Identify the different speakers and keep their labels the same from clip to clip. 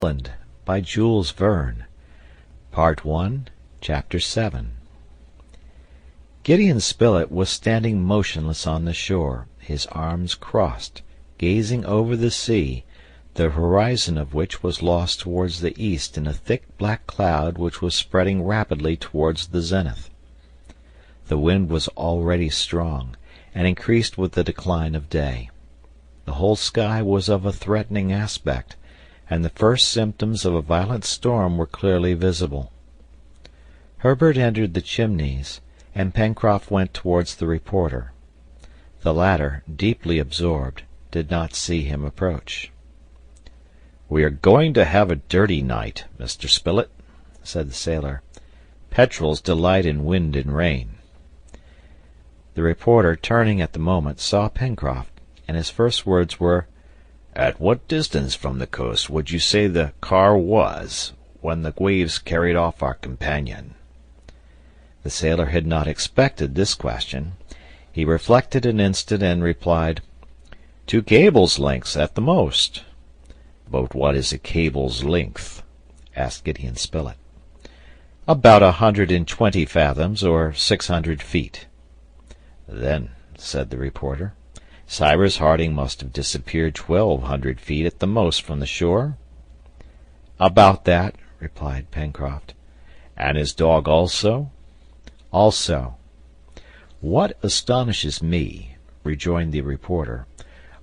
Speaker 1: Scotland, by Jules Verne. Part 1, Chapter 7. Gideon Spilett was standing motionless on the shore, his arms crossed, gazing over the sea, the horizon of which was lost towards the east in a thick black cloud which was spreading rapidly towards the zenith. The wind was already strong, and increased with the decline of day. The whole sky was of a threatening aspect, and the first symptoms of a violent storm were clearly visible. Herbert entered the Chimneys, and Pencroft went towards the reporter. The latter, deeply absorbed, did not see him approach. "We are going to have a dirty night, Mr. Spilett," said the sailor. "Petrels delight in wind and rain." The reporter, turning at the moment, saw Pencroft, and his first words were, "At what distance from the coast would you say the car was when the waves carried off our companion?" The sailor had not expected this question. He reflected an instant and replied, "2 cables' lengths at the most." "But what is a cable's length?" asked Gideon Spilett. "About 120 fathoms, or 600 feet." "Then," said the reporter, "Cyrus Harding must have disappeared 1,200 feet at the most from the shore?" "About that," replied Pencroft. "And his dog also?" "Also." "What astonishes me," rejoined the reporter,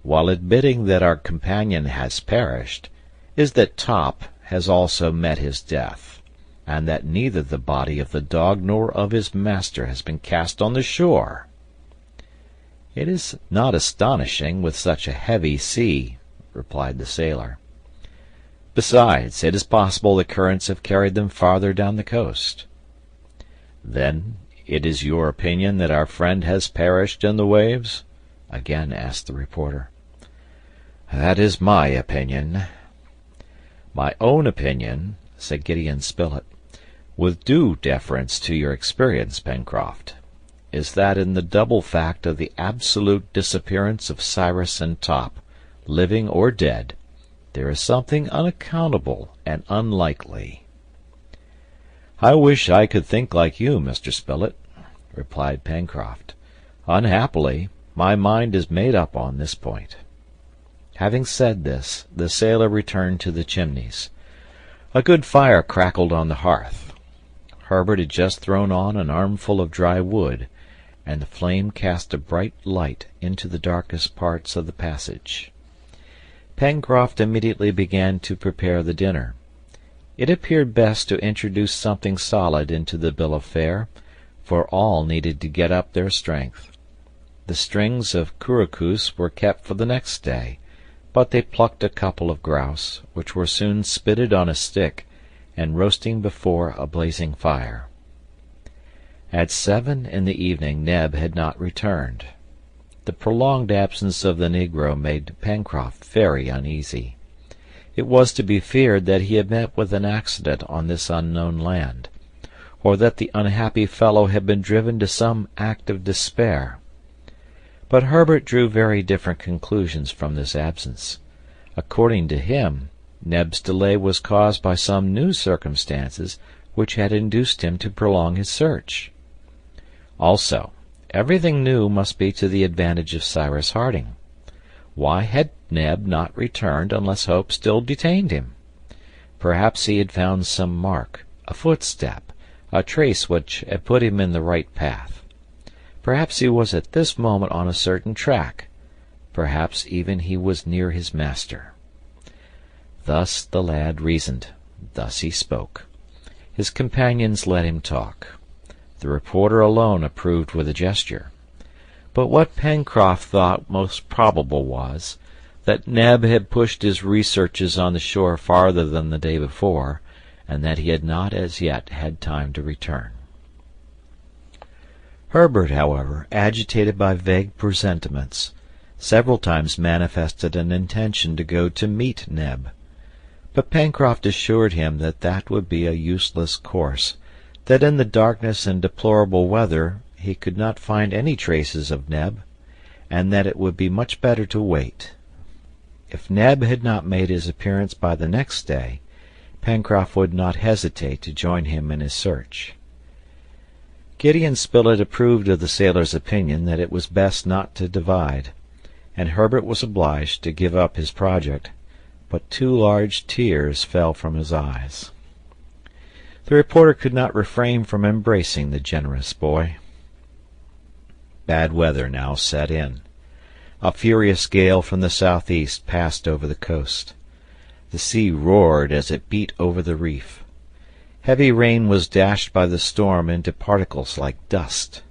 Speaker 1: "while admitting that our companion has perished, is that Top has also met his death, and that neither the body of the dog nor of his master has been cast on the shore." "It is not astonishing, with such a heavy sea," replied the sailor. "Besides, it is possible the currents have carried them farther down the coast." "Then it is your opinion that our friend has perished in the waves?" again asked the reporter. "That is my opinion." "My own opinion," said Gideon Spilett, "with due deference to your experience, Pencroft, is that in the double fact of the absolute disappearance of Cyrus and Top, living or dead, there is something unaccountable and unlikely." "I wish I could think like you, Mr. Spilett," replied Pencroft. "Unhappily, my mind is made up on this point." Having said this, the sailor returned to the Chimneys. A good fire crackled on the hearth. Herbert had just thrown on an armful of dry wood, and the flame cast a bright light into the darkest parts of the passage. Pencroft immediately began to prepare the dinner. It appeared best to introduce something solid into the bill of fare, for all needed to get up their strength. The strings of couroucous were kept for the next day, but they plucked a couple of grouse, which were soon spitted on a stick and roasting before a blazing fire. At 7 in the evening Neb had not returned. The prolonged absence of the negro made Pencroft very uneasy. It was to be feared that he had met with an accident on this unknown land, or that the unhappy fellow had been driven to some act of despair. But Herbert drew very different conclusions from this absence. According to him, Neb's delay was caused by some new circumstances which had induced him to prolong his search. Also, everything new must be to the advantage of Cyrus Harding. Why had Neb not returned unless hope still detained him? Perhaps he had found some mark, a footstep, a trace which had put him in the right path. Perhaps he was at this moment on a certain track. Perhaps even he was near his master. Thus the lad reasoned. Thus he spoke. His companions let him talk. The reporter alone approved with a gesture. But what Pencroft thought most probable was, that Neb had pushed his researches on the shore farther than the day before, and that he had not as yet had time to return. Herbert, however, agitated by vague presentiments, several times manifested an intention to go to meet Neb. But Pencroft assured him that that would be a useless course, that in the darkness and deplorable weather he could not find any traces of Neb, and that it would be much better to wait. If Neb had not made his appearance by the next day, Pencroft would not hesitate to join him in his search. Gideon Spilett approved of the sailor's opinion that it was best not to divide, and Herbert was obliged to give up his project, but 2 large tears fell from his eyes. The reporter could not refrain from embracing the generous boy. Bad weather now set in. A furious gale from the southeast passed over the coast. The sea roared as it beat over the reef. Heavy rain was dashed by the storm into particles like dust.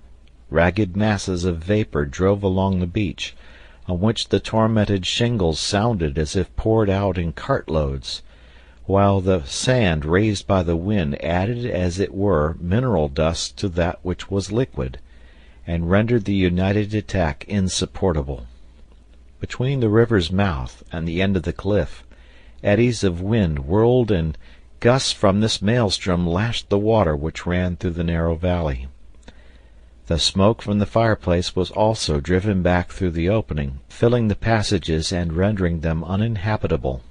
Speaker 1: Ragged masses of vapor drove along the beach, on which the tormented shingles sounded as if poured out in cartloads, while the sand raised by the wind added as it were mineral dust to that which was liquid, and rendered the united attack insupportable. Between the river's mouth and the end of the cliff, eddies of wind whirled, and gusts from this maelstrom lashed the water which ran through the narrow valley. The smoke from the fireplace was also driven back through the opening, filling the passages and rendering them uninhabitable.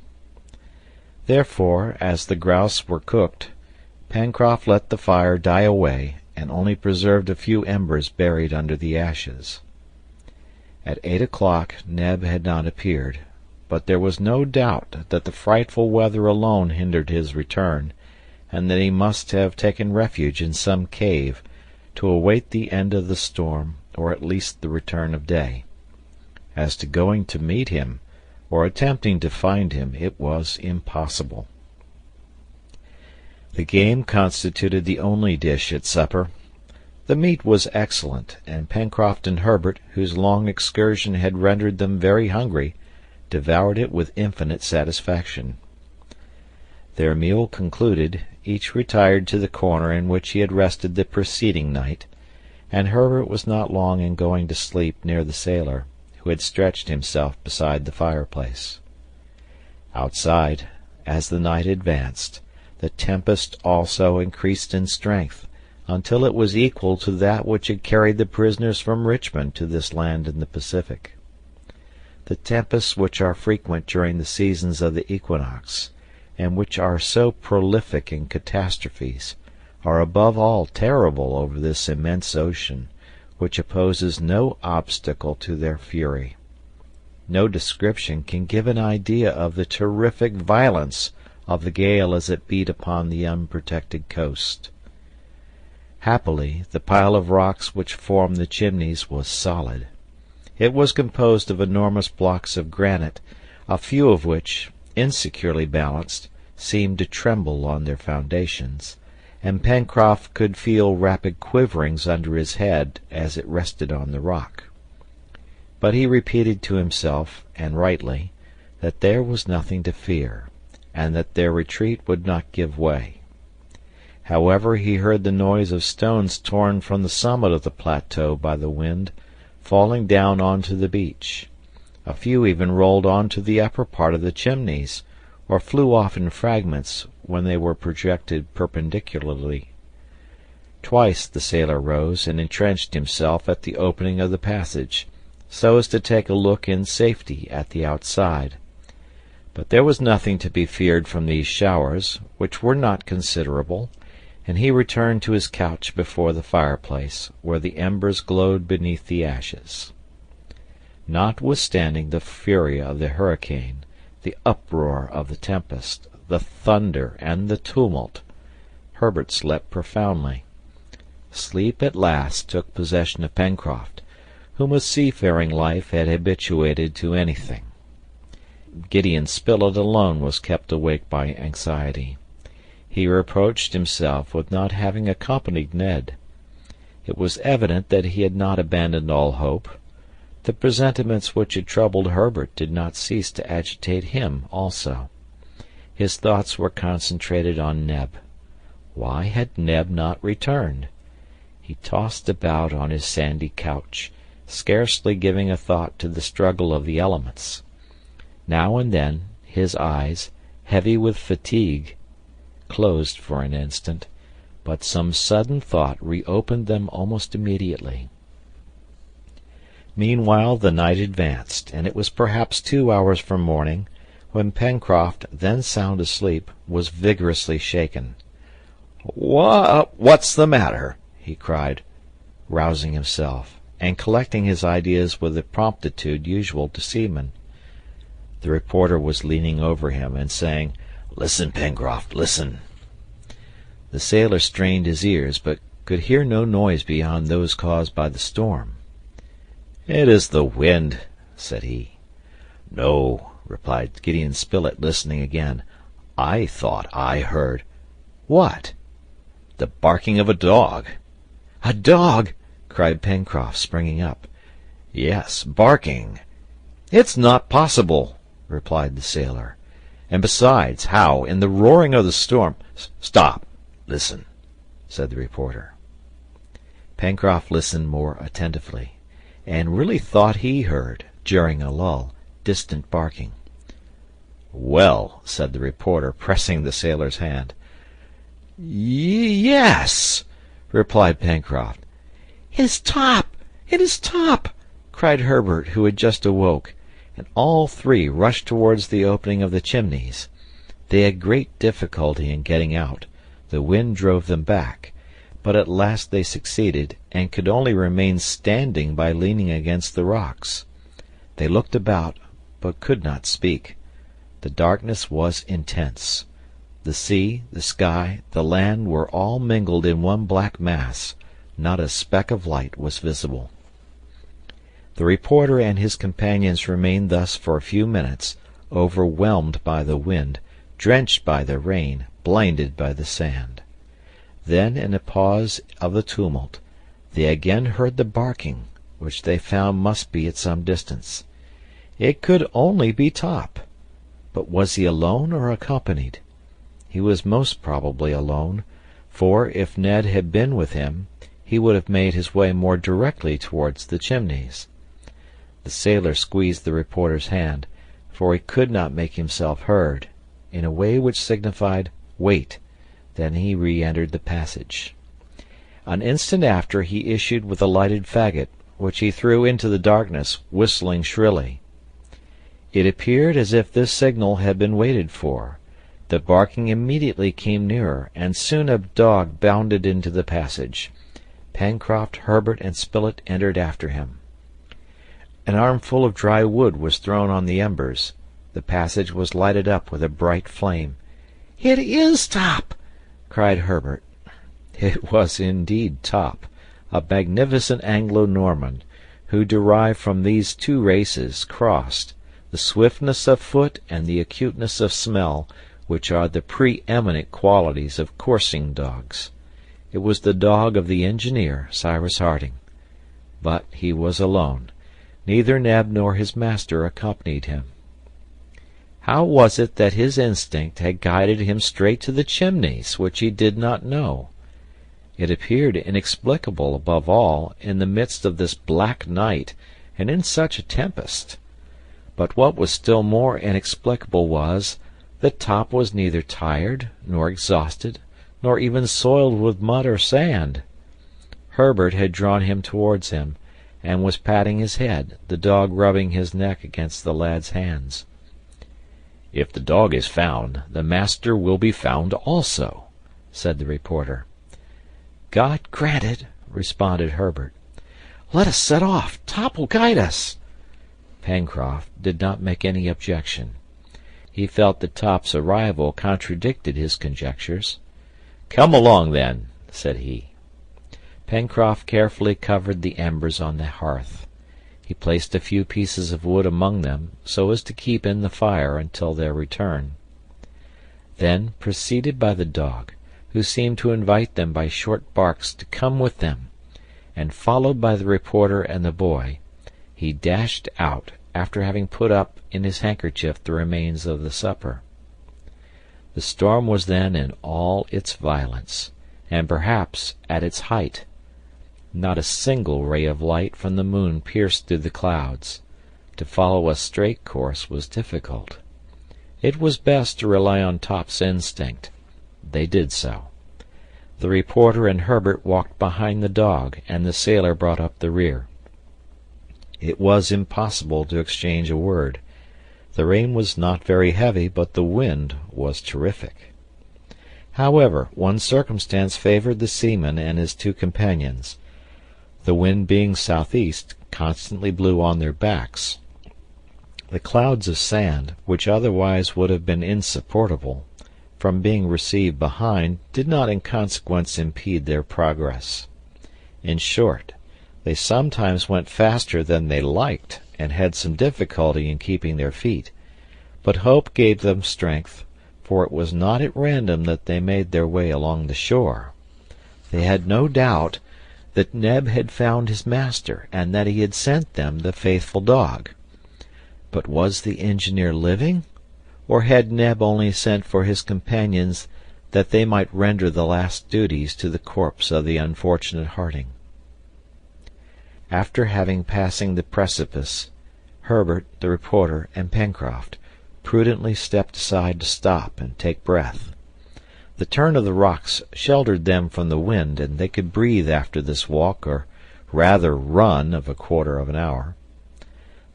Speaker 1: Therefore, as the grouse were cooked, Pencroft let the fire die away, and only preserved a few embers buried under the ashes. At 8 o'clock Neb had not appeared, but there was no doubt that the frightful weather alone hindered his return, and that he must have taken refuge in some cave, to await the end of the storm, or at least the return of day. As to going to meet him, or attempting to find him, it was impossible. The game constituted the only dish at supper. The meat was excellent, and Pencroft and Herbert, whose long excursion had rendered them very hungry, devoured it with infinite satisfaction. Their meal concluded, each retired to the corner in which he had rested the preceding night, and Herbert was not long in going to sleep near the sailor, who had stretched himself beside the fireplace. Outside, as the night advanced, the tempest also increased in strength, until it was equal to that which had carried the prisoners from Richmond to this land in the Pacific. The tempests which are frequent during the seasons of the equinox, and which are so prolific in catastrophes, are above all terrible over this immense ocean, which opposes no obstacle to their fury. No description can give an idea of the terrific violence of the gale as it beat upon the unprotected coast. Happily, the pile of rocks which formed the Chimneys was solid. It was composed of enormous blocks of granite, a few of which, insecurely balanced, seemed to tremble on their foundations, and Pencroft could feel rapid quiverings under his head as it rested on the rock. But he repeated to himself, and rightly, that there was nothing to fear, and that their retreat would not give way. However, he heard the noise of stones torn from the summit of the plateau by the wind, falling down onto the beach. A few even rolled on to the upper part of the Chimneys, or flew off in fragments when they were projected perpendicularly. Twice the sailor rose and entrenched himself at the opening of the passage, so as to take a look in safety at the outside. But there was nothing to be feared from these showers, which were not considerable, and he returned to his couch before the fireplace, where the embers glowed beneath the ashes. Notwithstanding the fury of the hurricane, the uproar of the tempest, the thunder, and the tumult, Herbert slept profoundly. Sleep at last took possession of Pencroft, whom a seafaring life had habituated to anything. Gideon Spilett alone was kept awake by anxiety. He reproached himself with not having accompanied Ned. It was evident that he had not abandoned all hope. The presentiments which had troubled Herbert did not cease to agitate him also. His thoughts were concentrated on Neb. Why had Neb not returned? He tossed about on his sandy couch, scarcely giving a thought to the struggle of the elements. Now and then his eyes, heavy with fatigue, closed for an instant, but some sudden thought reopened them almost immediately. Meanwhile the night advanced, and it was perhaps 2 hours from morning when Pencroft, then sound asleep, was vigorously shaken. "What's the matter?" he cried, rousing himself, and collecting his ideas with the promptitude usual to seamen. The reporter was leaning over him and saying, "Listen, Pencroft, listen." The sailor strained his ears, but could hear no noise beyond those caused by the storm. "It is the wind," said he. "No," replied Gideon Spilett, listening again. "I thought I heard—" "What?" "The barking of a dog." "A dog!" cried Pencroft, springing up. "Yes, barking." "It's not possible," replied the sailor. "And besides, how, in the roaring of the storm—" "Stop! Listen," said the reporter. Pencroft listened more attentively, and really thought he heard, during a lull, distant barking. "Well," said the reporter, pressing the sailor's hand. "Yes," replied Pencroft. "It is Top! It is Top!" cried Herbert, who had just awoke, and all three rushed towards the opening of the chimneys. They had great difficulty in getting out. The wind drove them back, but at last they succeeded, and could only remain standing by leaning against the rocks. They looked about, but could not speak. The darkness was intense. The sea, the sky, the land were all mingled in one black mass. Not a speck of light was visible. The reporter and his companions remained thus for a few minutes, overwhelmed by the wind, drenched by the rain, blinded by the sand. Then, in a pause of the tumult, they again heard the barking, which they found must be at some distance. It could only be Top. But was he alone or accompanied? He was most probably alone, for if Ned had been with him, he would have made his way more directly towards the chimneys. The sailor squeezed the reporter's hand, for he could not make himself heard, in a way which signified "wait." Then he re-entered the passage. An instant after he issued with a lighted faggot, which he threw into the darkness, whistling shrilly. It appeared as if this signal had been waited for. The barking immediately came nearer, and soon a dog bounded into the passage. Pencroft, Herbert, and Spilett entered after him. An armful of dry wood was thrown on the embers. The passage was lighted up with a bright flame. "It is Top!" cried Herbert. It was indeed Top, a magnificent Anglo-Norman, who, derived from these two races, crossed, the swiftness of foot and the acuteness of smell, which are the pre-eminent qualities of coursing dogs. It was the dog of the engineer, Cyrus Harding. But he was alone. Neither Neb nor his master accompanied him. How was it that his instinct had guided him straight to the chimneys, which he did not know? It appeared inexplicable, above all, in the midst of this black night, and in such a tempest. But what was still more inexplicable was, that Top was neither tired, nor exhausted, nor even soiled with mud or sand. Herbert had drawn him towards him, and was patting his head, the dog rubbing his neck against the lad's hands. "If the dog is found, the master will be found also," said the reporter. "God grant it," responded Herbert. "Let us set off. Top will guide us." Pencroft did not make any objection. He felt that Top's arrival contradicted his conjectures. "Come along, then," said he. Pencroft carefully covered the embers on the hearth. He placed a few pieces of wood among them, so as to keep in the fire until their return. Then, preceded by the dog, who seemed to invite them by short barks to come with them, and followed by the reporter and the boy, he dashed out, after having put up in his handkerchief the remains of the supper. The storm was then in all its violence, and perhaps at its height. Not a single ray of light from the moon pierced through the clouds. To follow a straight course was difficult. It was best to rely on Top's instinct. They did so. The reporter and Herbert walked behind the dog, and the sailor brought up the rear. It was impossible to exchange a word. The rain was not very heavy, but the wind was terrific. However, one circumstance favored the seaman and his two companions. The wind being southeast constantly blew on their backs. The clouds of sand, which otherwise would have been insupportable, from being received behind, did not in consequence impede their progress. In short, they sometimes went faster than they liked, and had some difficulty in keeping their feet, but hope gave them strength, for it was not at random that they made their way along the shore. They had no doubt that Neb had found his master, and that he had sent them the faithful dog. But was the engineer living, or had Neb only sent for his companions that they might render the last duties to the corpse of the unfortunate Harding? After having passing the precipice, Herbert, the reporter, and Pencroft prudently stepped aside to stop and take breath. The turn of the rocks sheltered them from the wind, and they could breathe after this walk, or rather run, of a quarter of an hour.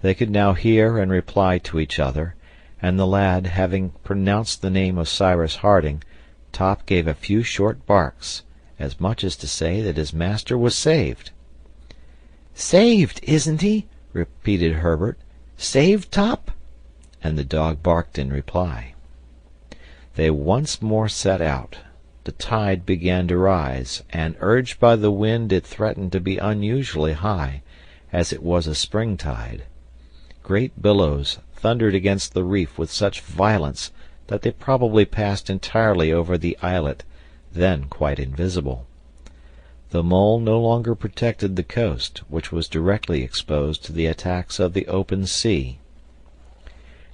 Speaker 1: They could now hear and reply to each other, and the lad, having pronounced the name of Cyrus Harding, Top gave a few short barks, as much as to say that his master was saved. "Saved, isn't he?" repeated Herbert. "Saved, Top?" And the dog barked in reply. They once more set out. The tide began to rise, and urged by the wind it threatened to be unusually high, as it was a spring tide. Great billows thundered against the reef with such violence that they probably passed entirely over the islet, then quite invisible. The mole no longer protected the coast, which was directly exposed to the attacks of the open sea.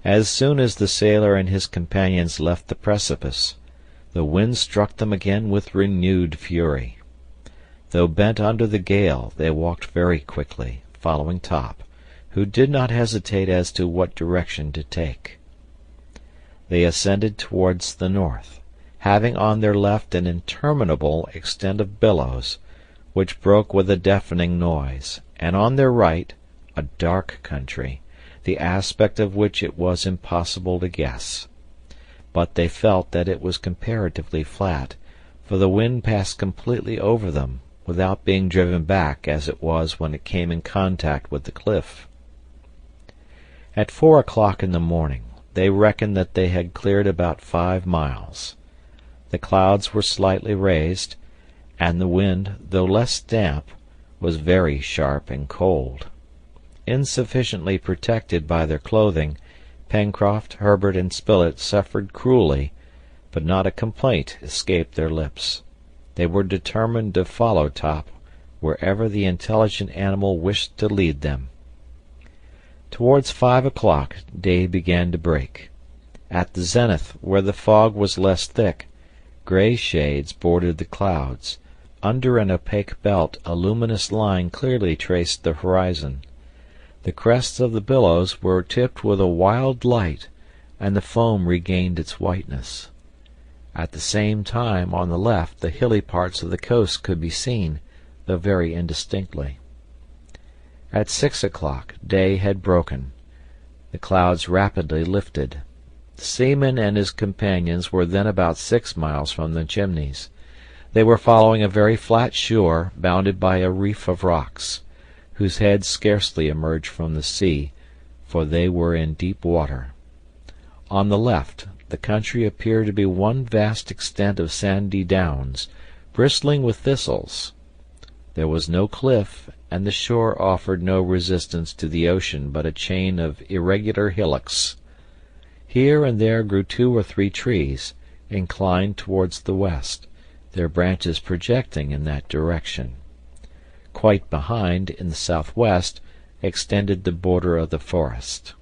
Speaker 1: As soon as the sailor and his companions left the precipice, the wind struck them again with renewed fury. Though bent under the gale, they walked very quickly, following Top, who did not hesitate as to what direction to take. They ascended towards the north, having on their left an interminable extent of billows, which broke with a deafening noise, and on their right a dark country, the aspect of which it was impossible to guess. But they felt that it was comparatively flat, for the wind passed completely over them, without being driven back as it was when it came in contact with the cliff. At 4 o'clock in the morning, they reckoned that they had cleared about 5 miles. The clouds were slightly raised, and the wind, though less damp, was very sharp and cold. Insufficiently protected by their clothing, Pencroft, Herbert, and Spilett suffered cruelly, but not a complaint escaped their lips. They were determined to follow Top wherever the intelligent animal wished to lead them. Towards 5 o'clock day began to break. At the zenith, where the fog was less thick, gray shades bordered the clouds. Under an opaque belt a luminous line clearly traced the horizon. The crests of the billows were tipped with a wild light, and the foam regained its whiteness. At the same time, on the left, the hilly parts of the coast could be seen, though very indistinctly. At 6 o'clock day had broken. The clouds rapidly lifted. The seaman and his companions were then about 6 miles from the Chimneys. They were following a very flat shore bounded by a reef of rocks, whose heads scarcely emerged from the sea, for they were in deep water. On the left, the country appeared to be one vast extent of sandy downs, bristling with thistles. There was no cliff, and the shore offered no resistance to the ocean but a chain of irregular hillocks. Here and there grew 2 or 3 trees, inclined towards the west, their branches projecting in that direction. Quite behind, in the southwest, extended the border of the forest.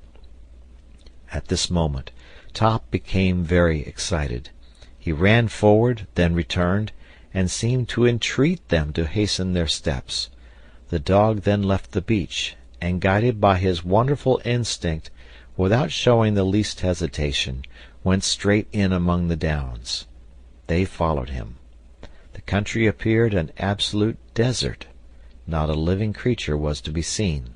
Speaker 1: At this moment, Top became very excited. He ran forward, then returned, and seemed to entreat them to hasten their steps. The dog then left the beach, and guided by his wonderful instinct, without showing the least hesitation, went straight in among the downs. They followed him. The country appeared an absolute desert. Not a living creature was to be seen.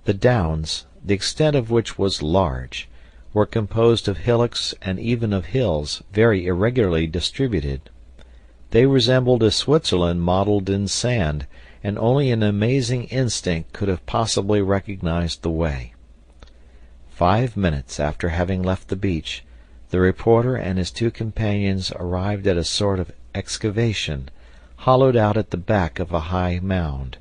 Speaker 1: The downs, the extent of which was large, were composed of hillocks and even of hills very irregularly distributed. They resembled a Switzerland modelled in sand, and only an amazing instinct could have possibly recognized the way. 5 minutes after having left the beach, the reporter and his two companions arrived at a sort of excavation, hollowed out at the back of a high mound.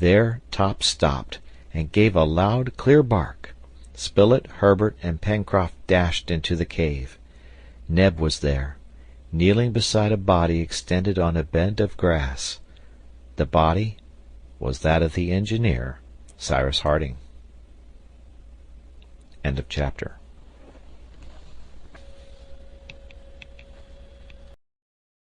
Speaker 1: There Top stopped, and gave a loud, clear bark. Spilett, Herbert, and Pencroft dashed into the cave. Neb was there, kneeling beside a body extended on a bed of grass. The body was that of the engineer, Cyrus Harding. End of chapter.